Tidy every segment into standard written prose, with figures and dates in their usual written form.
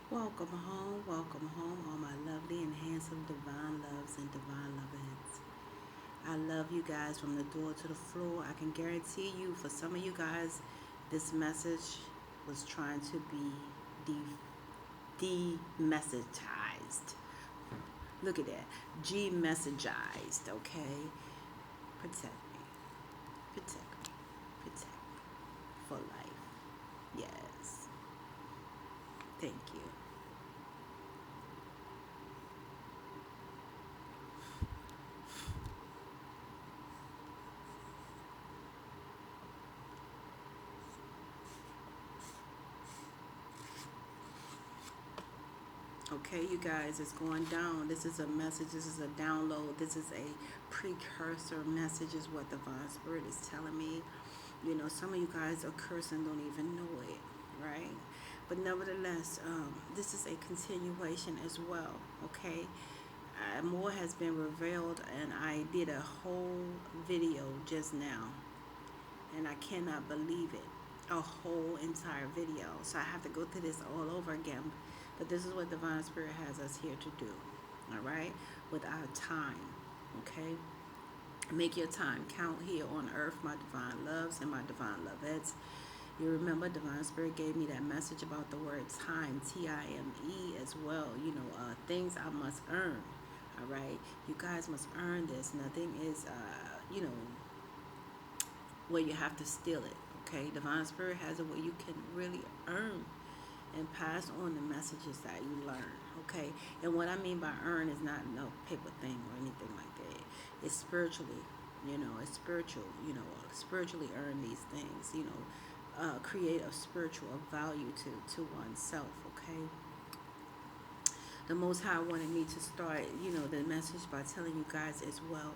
Welcome home, all my lovely and handsome divine loves and divine lovettes. I love you guys from the door to the floor. I can guarantee you, for some of you guys, this message was trying to be de-messagized. Look at that, G-messagized. Okay, protect me, protect me, protect me for life. Yes, thank you. Okay, you guys, it's going down. This is a message. This is a download. This is a precursor message, is what Divine Spirit is telling me. You know, some of you guys are cursing, don't even know it, right? But nevertheless, this is a continuation as well, okay? More has been revealed, and I did a whole video just now, and I cannot believe it. A whole entire video. So I have to go through this all over again. But this is what Divine Spirit has us here to do. All right? With our time. Okay? Make your time count here on earth, my divine loves and my divine lovettes. You remember Divine Spirit gave me that message about the word time, Time, as well. You know, things I must earn. All right? You guys must earn this. Nothing is, where you have to steal it. Okay, Divine Spirit has it where you can really earn and pass on the messages that you learn. Okay, and what I mean by earn is not no paper thing or anything like that. It's spiritually, it's spiritual. Spiritually earn these things. Create a spiritual value to oneself. Okay, the Most High wanted me to start, the message by telling you guys as well,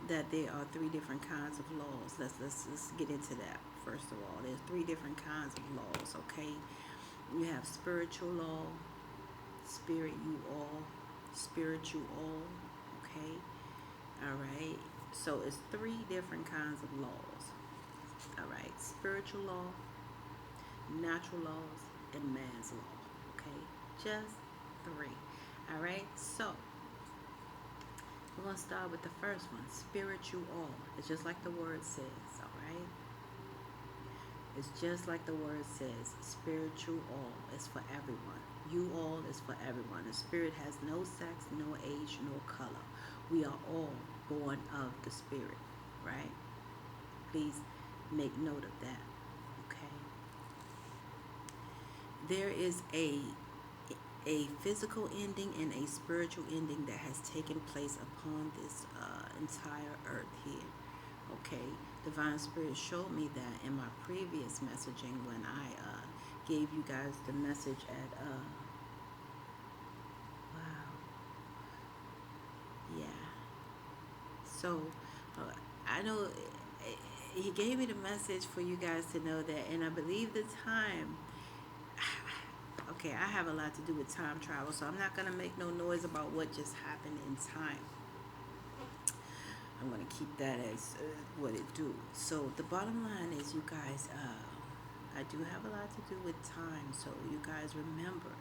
that there are three different kinds of laws. Let's get into that first of all. There's three different kinds of laws. Okay, you have spiritual law, spirit you all, spiritual all. Okay, all right. So it's three different kinds of laws. All right, spiritual law, natural laws, and man's law. Okay, just three. All right, so we're going to start with the first one, spiritual all. It's just like the word says, all right? It's just like the word says, spiritual all is for everyone. You all is for everyone. The spirit has no sex, no age, no color. We are all born of the spirit, right? Please make note of that, okay? There is a physical ending and a spiritual ending that has taken place upon this entire earth here. Okay, Divine Spirit showed me that in my previous messaging when I gave you guys the message at wow, yeah. So I know he gave me the message for you guys to know that, and I believe the time. Okay, I have a lot to do with time travel, so I'm not gonna make no noise about what just happened in time. I'm gonna keep that as what it do. So the bottom line is, you guys, I do have a lot to do with time. So you guys remember,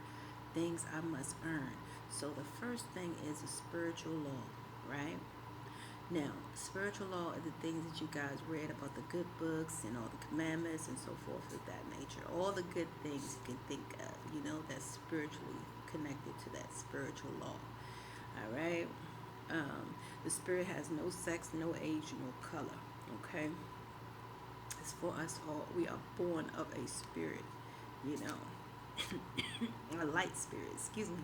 things I must earn. So the first thing is a spiritual law, right? Now, spiritual law are the things that you guys read about, the good books and all the commandments and so forth of that nature. All the good things you can think of, that's spiritually connected to that spiritual law. All right? The spirit has no sex, no age, no color. Okay? It's for us all. We are born of a spirit, you know, a light spirit, excuse me.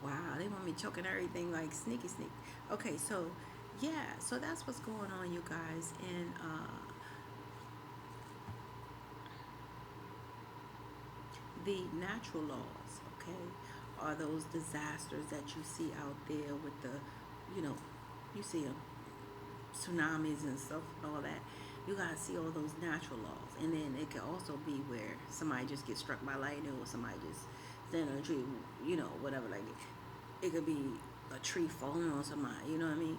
Wow, they want me choking everything like sneaky sneak. Okay, so yeah, so that's what's going on, you guys. And the natural laws, okay, are those disasters that you see out there with the, you know, you see them, tsunamis and stuff and all that. You gotta see all those natural laws, and then it can also be where somebody just gets struck by lightning, or somebody just stand on a tree, whatever. Like it could be a tree falling on somebody. You know what I mean?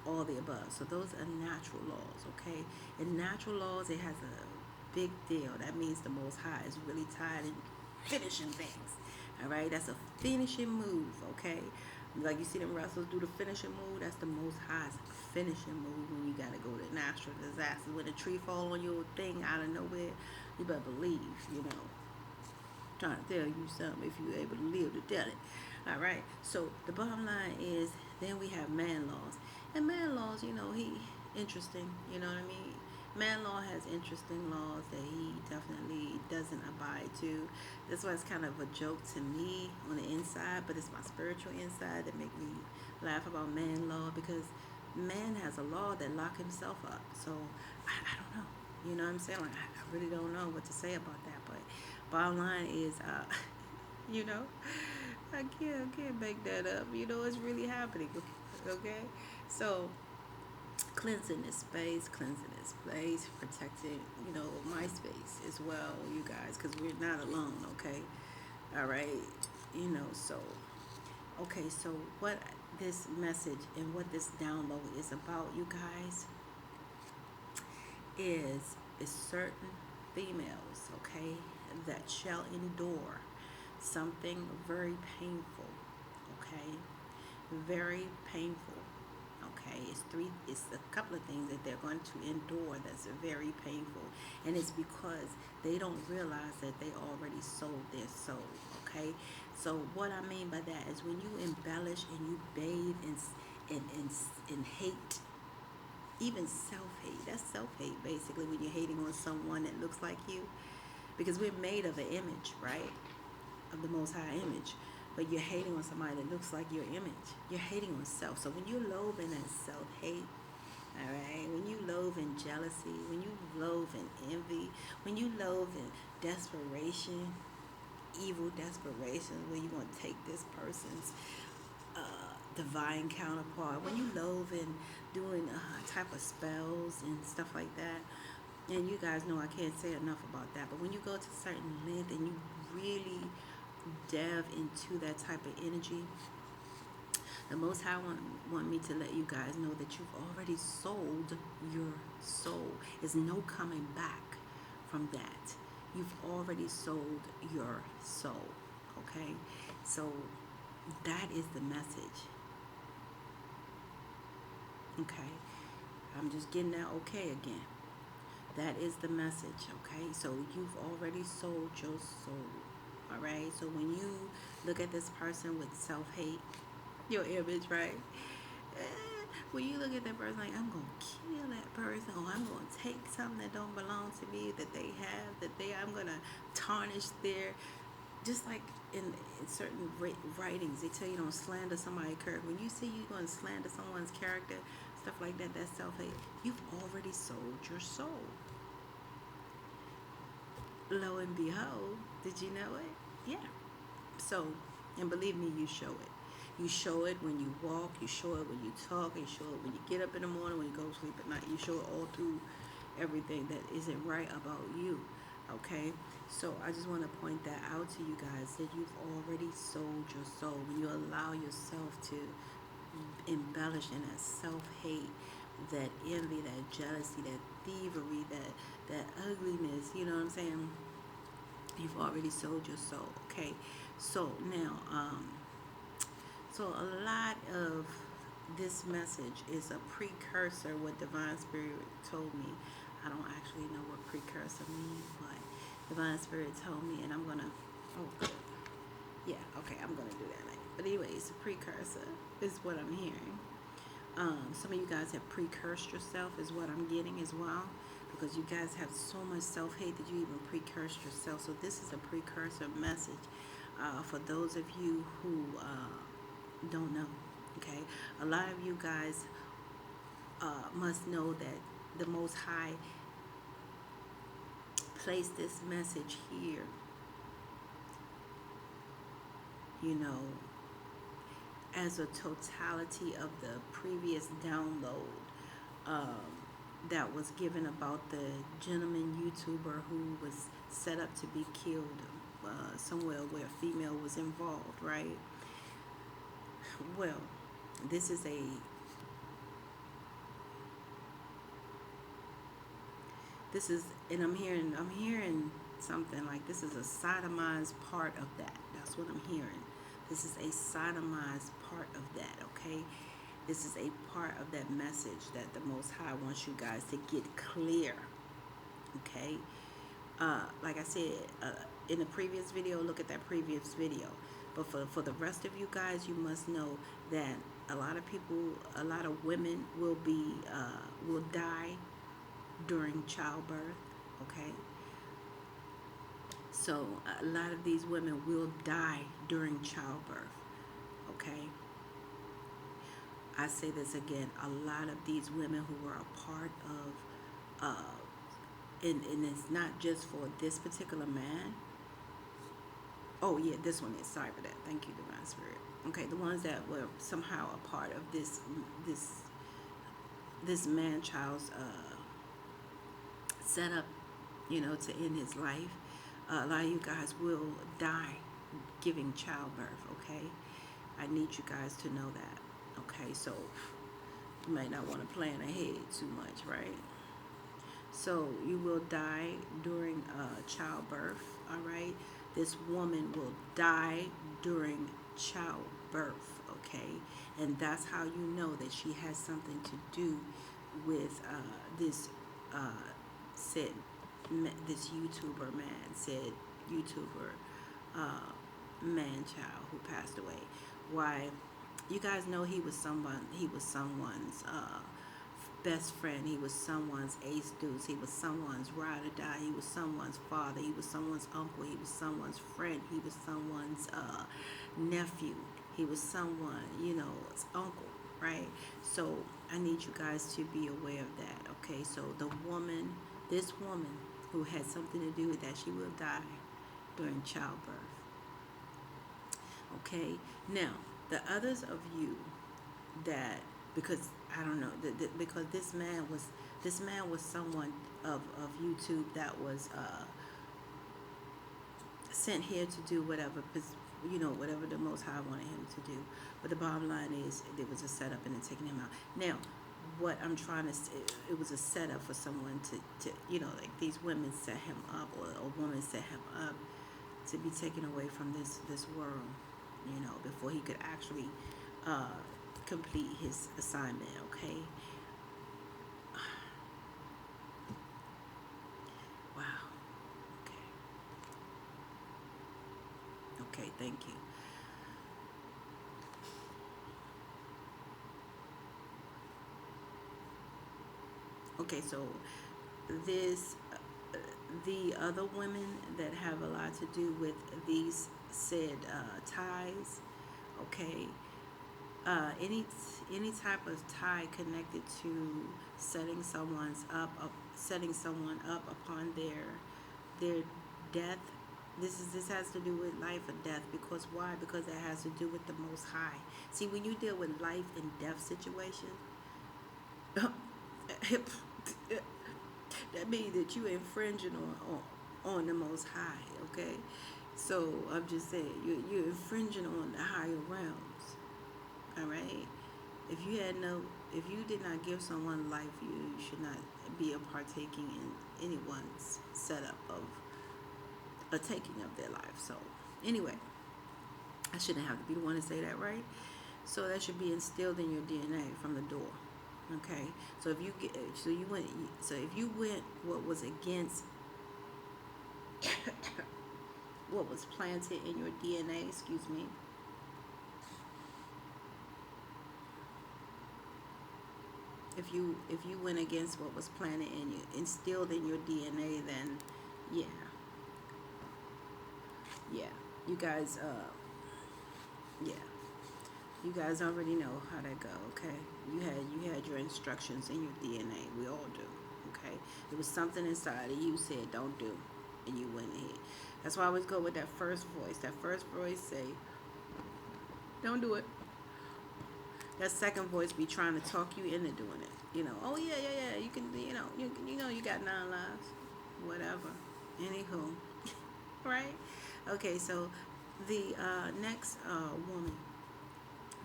All the above. So those are natural laws, okay? In natural laws, it has a big deal. That means the Most High is really tied in, finishing things. All right, that's a finishing move. Okay, like you see them wrestlers do the finishing move. That's the Most High's finishing move when you gotta go to natural disasters. When a tree fall on your thing out of nowhere, you better believe. You know, trying to tell you something if you're able to live to tell it. All right. So the bottom line is, then we have man laws, and man laws. You know, he interesting. You know what I mean? Man law has interesting laws that he definitely doesn't abide to. That's why it's kind of a joke to me on the inside, but it's my spiritual inside that make me laugh about man law, because man has a law that lock himself up. So I don't know. You know what I'm saying? Like, I really don't know what to say about that. But bottom line is, you know, I can't make that up. You know, it's really happening. Okay, so cleansing this place, protecting, you know, my space as well, you guys, because we're not alone. Okay, all right, you know. So okay, so what this message and what this download is about, you guys, is certain females, okay, that shall endure something very painful, okay, very painful, okay. It's a couple of things that they're going to endure that's very painful, and it's because they don't realize that they already sold their soul, okay. So what I mean by that is, when you embellish and you bathe in hate, even self-hate, that's self-hate basically, when you're hating on someone that looks like you, because we're made of an image, right, of the Most High image. But you're hating on somebody that looks like your image. You're hating on self. So when you loathe in that self-hate, all right, when you loathe in jealousy, when you loathe in envy, when you loathe in desperation, evil desperation, where you want to take this person's divine counterpart, when you loathe in doing type of spells and stuff like that, and you guys know I can't say enough about that, but when you go to certain length and you really delve into that type of energy, the Most High want me to let you guys know that you've already sold your soul. There's no coming back from that. You've already sold your soul, okay? So that is the message, okay? I'm just getting that okay again. That is the message, okay? So you've already sold your soul, all right? So when you look at this person with self-hate, your image, right? When you look at that person like, I'm going to kill that person, or I'm going to take something that don't belong to me, that they have, I'm going to tarnish their, just like in certain writings, they tell you don't slander somebody's character. When you say you're going to slander someone's character, stuff like that, that's self-hate. You've already sold your soul. Lo and behold, did you know it? Yeah. So, and believe me, you show it. You show it when you walk, you show it when you talk, you show it when you get up in the morning, when you go to sleep at night. You show it all through everything that isn't right about you, okay? So I just want to point that out to you guys, that you've already sold your soul. When you allow yourself to embellish in that self-hate, that envy, that jealousy, that thievery, that ugliness, you know what I'm saying? You've already sold your soul, okay? So now, so a lot of this message is a precursor. What Divine Spirit told me, I don't actually know what precursor means, but Divine Spirit told me, and I'm gonna, yeah, okay, I'm gonna do that later. But anyway, it's a precursor, is what I'm hearing. Some of you guys have precursed yourself, is what I'm getting as well, because you guys have so much self-hate that you even precursed yourself. So this is a precursor message for those of you who don't know, okay? A lot of you guys must know that the Most High placed this message here, you know, as a totality of the previous download that was given about the gentleman YouTuber who was set up to be killed somewhere where a female was involved, right? Well, this is and I'm hearing something like this is a sodomized part of that. That's what I'm hearing. This is a sodomized part of that, okay? This is a part of that message that the Most High wants you guys to get clear, okay? Like I said, in the previous video, look at that previous video. But for the rest of you guys, you must know that a lot of people, a lot of women will die during childbirth, okay? So a lot of these women will die during childbirth, okay? I say this again, a lot of these women who were a part of, and it's not just for this particular man. Oh yeah, this one is. Sorry for that. Thank you, Divine Spirit. Okay, the ones that were somehow a part of this man child's setup, you know, to end his life. A lot of you guys will die giving childbirth. Okay, I need you guys to know that. Okay, so you might not want to plan ahead too much, right? So you will die during childbirth. All right. This woman will die during childbirth, okay? And that's how you know that she has something to do with this this YouTuber man, said YouTuber man-child who passed away. Why? You guys know he was someone's best friend. He was someone's ace deuce. He was someone's ride or die. He was someone's father. He was someone's uncle. He was someone's friend. He was someone's nephew. He was someone, you know, uncle, right? So I need you guys to be aware of that, okay? So this woman who had something to do with that, she will die during childbirth, okay? Now, the others of you that, because I don't know, because this man was someone of YouTube that was sent here to do whatever, you know, whatever the Most High wanted him to do. But the bottom line is, there was a setup and then taking him out. Now, what I'm trying to say, it was a setup for someone to you know, like these women set him up, or a woman set him up to be taken away from this world, you know, before he could actually complete his assignment, okay? Wow. Okay, thank you. Okay, so the other women that have a lot to do with these said ties, okay, any type of tie connected to setting someone up upon their death. This has to do with life or death. Because why? Because it has to do with the Most High. See, when you deal with life and death situations, that means that you're infringing on the Most High, okay? So I'm just saying, you're infringing on the higher realms, all right? If you did not give someone life, you should not be a partaking in anyone's setup of a taking of their life. So anyway, I shouldn't have to be the one to say that, right? So that should be instilled in your DNA from the door. Okay, so if you went what was against what was planted in your DNA, excuse me. If you went against what was planted in you, instilled in your DNA, then yeah, you guys, you guys already know how that go, okay? You had your instructions in your DNA. We all do, okay? It was something inside of you said don't do, and you went ahead. That's why I always go with that first voice. That first voice say, don't do it. That second voice be trying to talk you into doing it. You know, oh yeah, you can, you know, you got 9 lives, whatever. Anywho, right? Okay, so the next woman.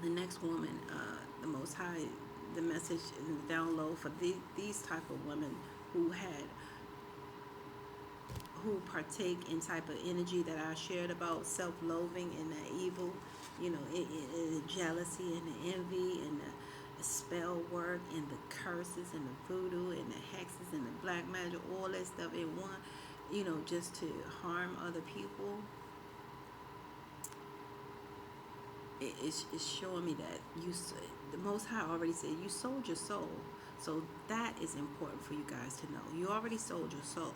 The next woman, the Most High, the message and the download for these type of women who who partake in type of energy that I shared about self-loathing and the evil, the jealousy and the envy and the spell work and the curses and the voodoo and the hexes and the black magic, all that stuff in one, just to harm other people. It's showing me that the Most High already said you sold your soul. So that is important for you guys to know. You already sold your soul.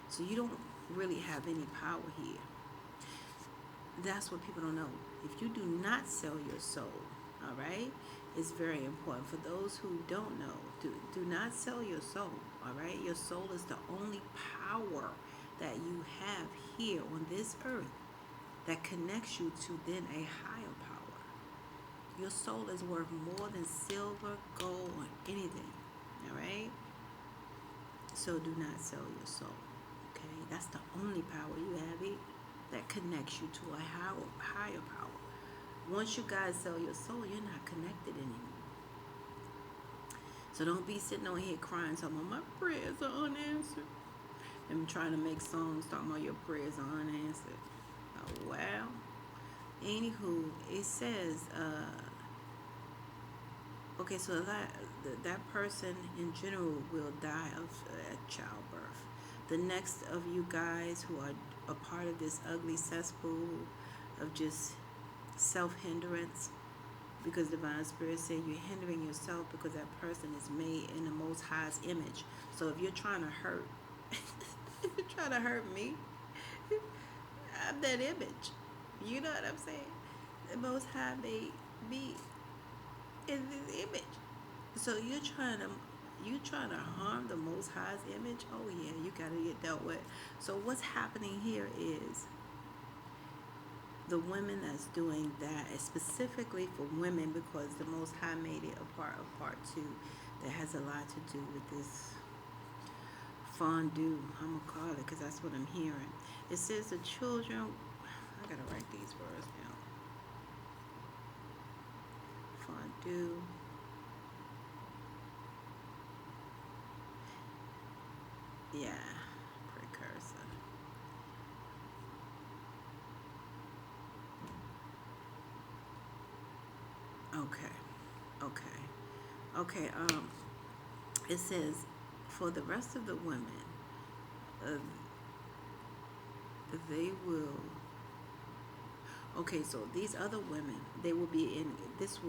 So you don't really have any power here. That's what people don't know. If you do not sell your soul, all right, it's very important. For those who don't know, do not sell your soul, all right? Your soul is the only power that you have here on this earth that connects you to then a higher power. Your soul is worth more than silver, gold, or anything, all right? So do not sell your soul, okay? That's the only power you have here that connects you to a higher power. Once you guys sell your soul, you're not connected anymore. So don't be sitting on here crying, talking about my prayers are unanswered. And trying to make songs talking about your prayers are unanswered. Oh, well, anywho, it says, okay, so that person in general will die of childbirth. The next of you guys who are a part of this ugly cesspool of just self-hindrance, because Divine Spirit said you're hindering yourself because that person is made in the Most High's image. So if you're trying to hurt, if you're trying to hurt me, I'm that image. You know what I'm saying? The Most High made me in this image. So you're trying to harm the Most High's image. Oh yeah, you gotta get dealt with. So what's happening here is the women that's doing that is specifically for women, because the Most High made it a part of part 2 that has a lot to do with this fondue. I'm gonna call it because that's what I'm hearing. It says the children. I gotta write these words down. Fondue. Yeah, precursor. Okay. It says for the rest of the women, uh, they will. Okay, so these other women, they will be in this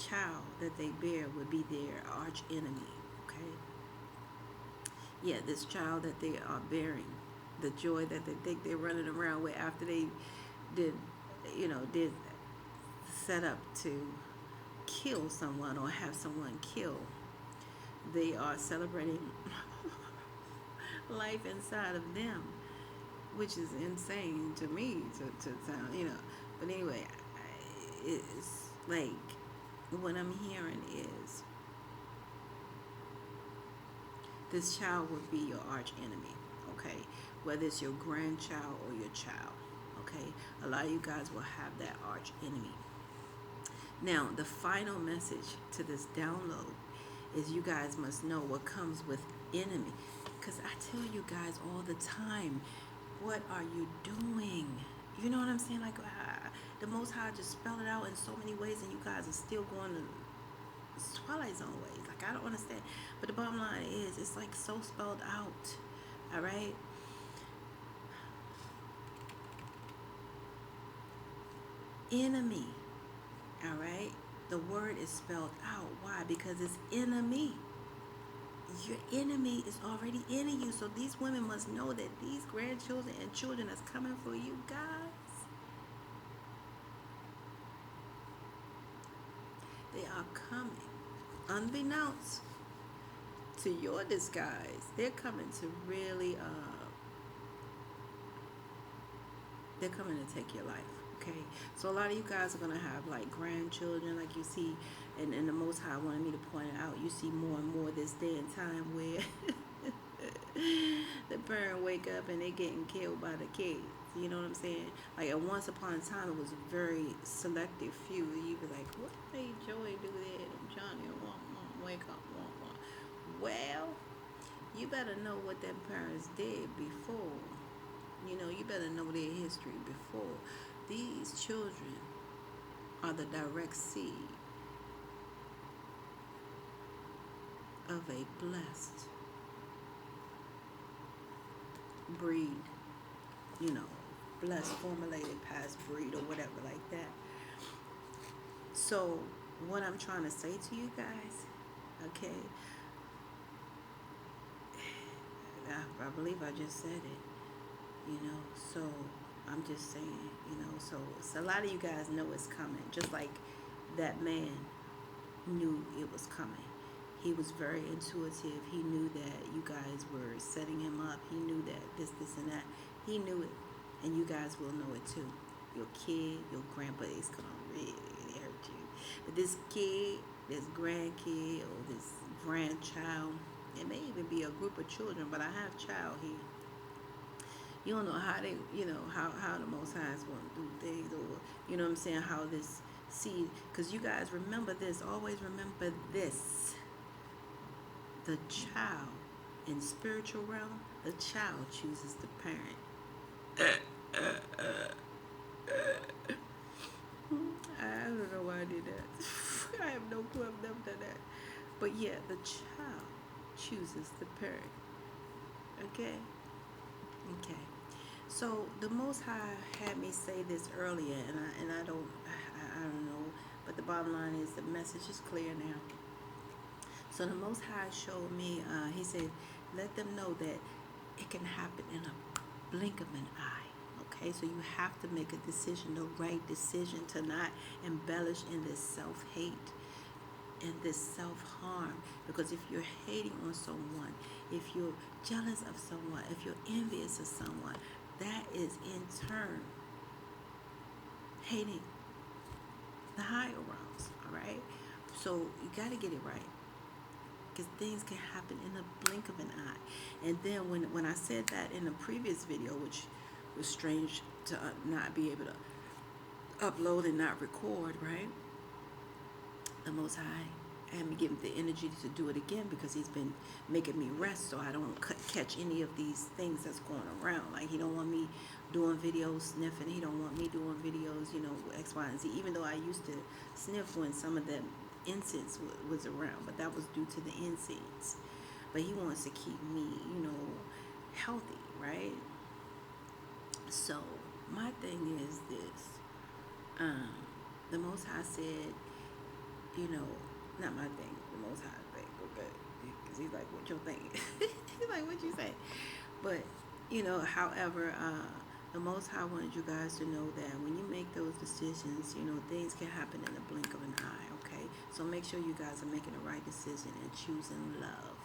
child that they bear would be their arch enemy. Okay. Yeah, this child that they are bearing, the joy that they think they're running around with after they did set up to kill someone or have someone killed. They are celebrating life inside of them, which is insane to me to sound. But anyway, it's like what I'm hearing is this child would be your arch enemy, okay? Whether it's your grandchild or your child, okay? A lot of you guys will have that arch enemy. Now, the final message to this download is you guys must know what comes with enemy. Because I tell you guys all the time, what are you doing? You know what I'm saying? Like, the Most High just spelled it out in so many ways, and you guys are still going to Twilight Zone ways. Like, I don't understand. But the bottom line is, it's like so spelled out. All right? Enemy. All right? The word is spelled out. Why? Because it's enemy. Your enemy is already in you. So these women must know that these grandchildren and children that's coming for you guys, they are coming. Unbeknownst to your disguise, they're coming to really, they're coming to take your life. Okay, so a lot of you guys are gonna have like grandchildren, like you see, and the Most High wanted me to point it out. You see more and more this day and time where the parent wake up and they getting killed by the kids. You know what I'm saying? Like at once upon a time, it was a very selective few. You be like, what made Joey do that? And Johnny, wake up, Well, You better know what their parents did before. You better know their history before. These children are the direct seed of a blessed breed, you know, blessed formulated past breed or whatever like that. So, what I'm trying to say to you guys, okay, I believe I just said it. So I'm just saying, so a lot of you guys know it's coming, just like that man knew it was coming. He was very intuitive. He knew that you guys were setting him up. He knew that this, and that. He knew it, and you guys will know it too. Your kid, your grandpa is gonna really hurt you. But this kid, this grandkid, or this grandchild, it may even be a group of children, but I have child here. You don't know how they, how the Most High is going to do things, or, you know what I'm saying, how this seed, because you guys remember this, always remember this. The child, in spiritual realm, the child chooses the parent. I don't know why I did that. I have no clue. I've never done that. But yeah, the child chooses the parent. Okay? Okay. So the Most High had me say this earlier, and I don't know, but the bottom line is the message is clear now. So the Most High showed me, he said, let them know that it can happen in a blink of an eye. Okay, so you have to make a decision, the right decision, to not embellish in this self-hate and this self-harm. Because if you're hating on someone, if you're jealous of someone, if you're envious of someone, that is in turn hating the higher realms. All right, so you got to get it right, because things can happen in a blink of an eye. And then when I said that in the previous video, which was strange to not be able to upload and not record, right? The Most High had me give the energy to do it again, because he's been making me rest so I don't catch any of these things that's going around. Like, he don't want me doing videos sniffing. He don't want me doing videos, X, Y, and Z. Even though I used to sniff when some of the incense was around, but that was due to the incense. But he wants to keep me, healthy, right? So my thing is this. The Most High said, not my thing, the Most High thing, okay? Because he's like, what your thing? He's like, what you say? But, however, the Most High wanted you guys to know that when you make those decisions, things can happen in the blink of an eye, okay? So make sure you guys are making the right decision and choosing love,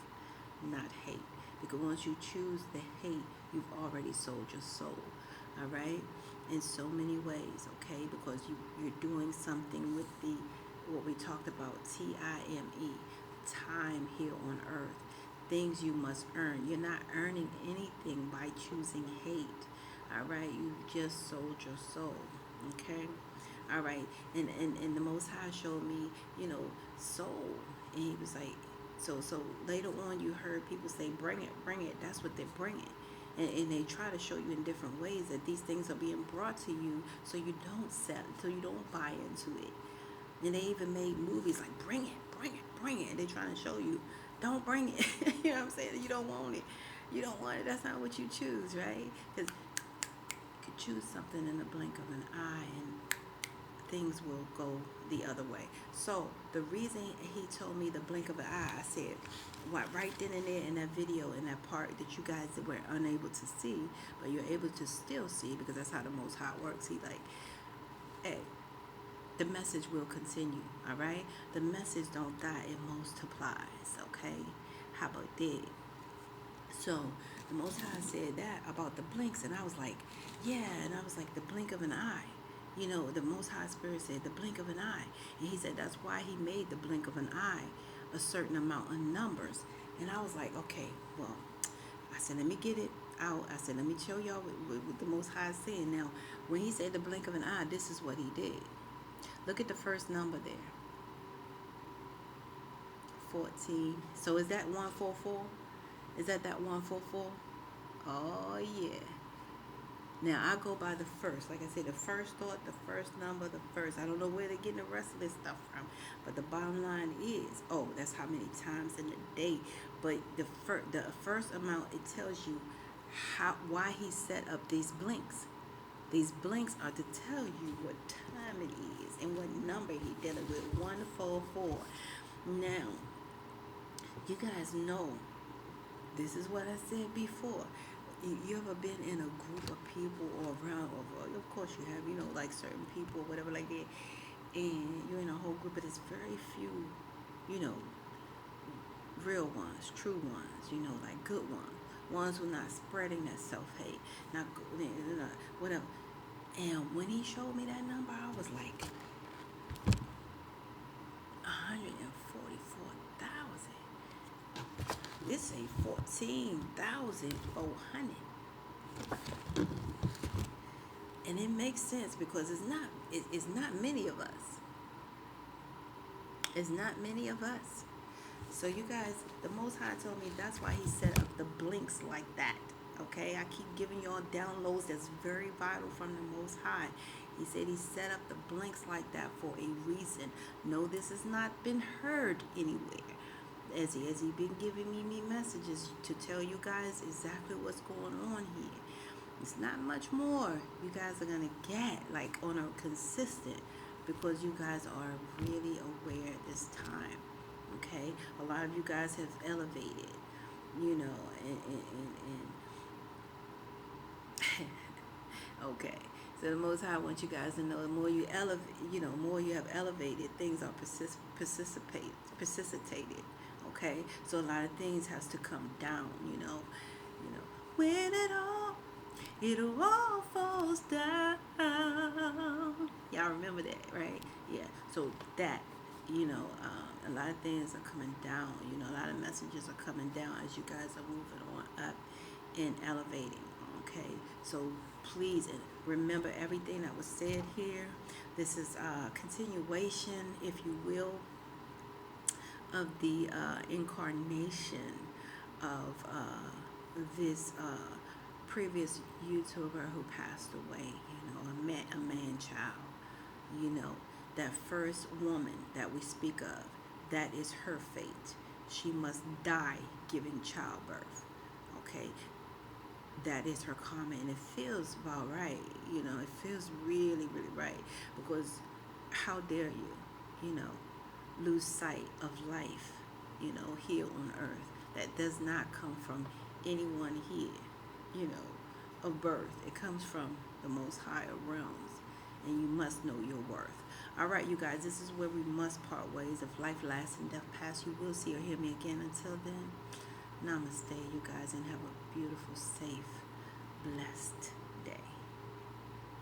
not hate. Because once you choose the hate, you've already sold your soul, all right? In so many ways, okay? Because you're doing something with what we talked about, time, time here on earth. Things you must earn. You're not earning anything by choosing hate, all right? You just sold your soul, okay? All right, and the Most High showed me, soul, and he was like, so later on you heard people say, bring it. That's what they're bringing. And they try to show you in different ways that these things are being brought to you so you don't sell it, so you don't buy into it. And they even made movies like, bring it. And they're trying to show you, don't bring it. You know what I'm saying? You don't want it. You don't want it. That's not what you choose, right? Because you could choose something in the blink of an eye, and things will go the other way. So the reason he told me the blink of an eye, I said, right then and there in that video, in that part that you guys were unable to see, but you're able to still see, because that's how the Most High works. He like, hey, the message will continue, all right? The message don't die, it multiplies, okay? How about that? So the Most High said that about the blinks, and I was like, yeah, and I was like, the blink of an eye. The Most High Spirit said the blink of an eye. And he said that's why he made the blink of an eye a certain amount of numbers. And I was like, okay, well, I said, let me get it out. I said, let me show y'all what the Most High is saying. Now, when he said the blink of an eye, this is what he did. Look at the first number there. 14. So is that 144? Is that 144? Oh yeah. Now I go by the first. Like I said, the first thought, the first number, the first. I don't know where they're getting the rest of this stuff from, but the bottom line is, oh, that's how many times in the day. But the first amount, it tells you why he set up these blinks. These blinks are to tell you what time it is and what number he did it with. 144. Now, you guys know, this is what I said before. You ever been in a group of people or around, or of course you have, like certain people or whatever like that, and you're in a whole group, but it's very few, you know, real ones, true ones, like good ones who are not spreading that self-hate, not whatever. And when he showed me that number, I was like, 144,000. This ain't 14,400. And it makes sense because it's not many of us. It's not many of us. So you guys, the Most High told me that's why he set up the blinks like that. Okay, I keep giving y'all downloads that's very vital from the Most High. He said he set up the blinks like that for a reason. No, this has not been heard anywhere. As he been giving me messages to tell you guys exactly what's going on here. It's not much more you guys are gonna get, like, on a consistent, because you guys are really aware at this time. Okay, a lot of you guys have elevated, and okay. So the Most High wants you guys to know, the more you elevate, more you have elevated, things are precipitated. Okay, so a lot of things has to come down. When it all falls down. Y'all remember that, right? Yeah. So that, a lot of things are coming down. A lot of messages are coming down as you guys are moving on up and elevating. Okay. So please, and remember everything that was said here. This is a continuation, if you will, of the incarnation of this previous YouTuber who passed away, a man child, that first woman that we speak of, that is her fate. She must die giving childbirth, okay? That is her karma, and it feels about right, it feels really, really right, because how dare you, lose sight of life, here on earth. That does not come from anyone here, of birth. It comes from the most higher realms, and you must know your worth. All right, you guys, this is where we must part ways. If life lasts and death pass, you will see or hear me again. Until then, namaste, you guys, and have a beautiful, safe, blessed day.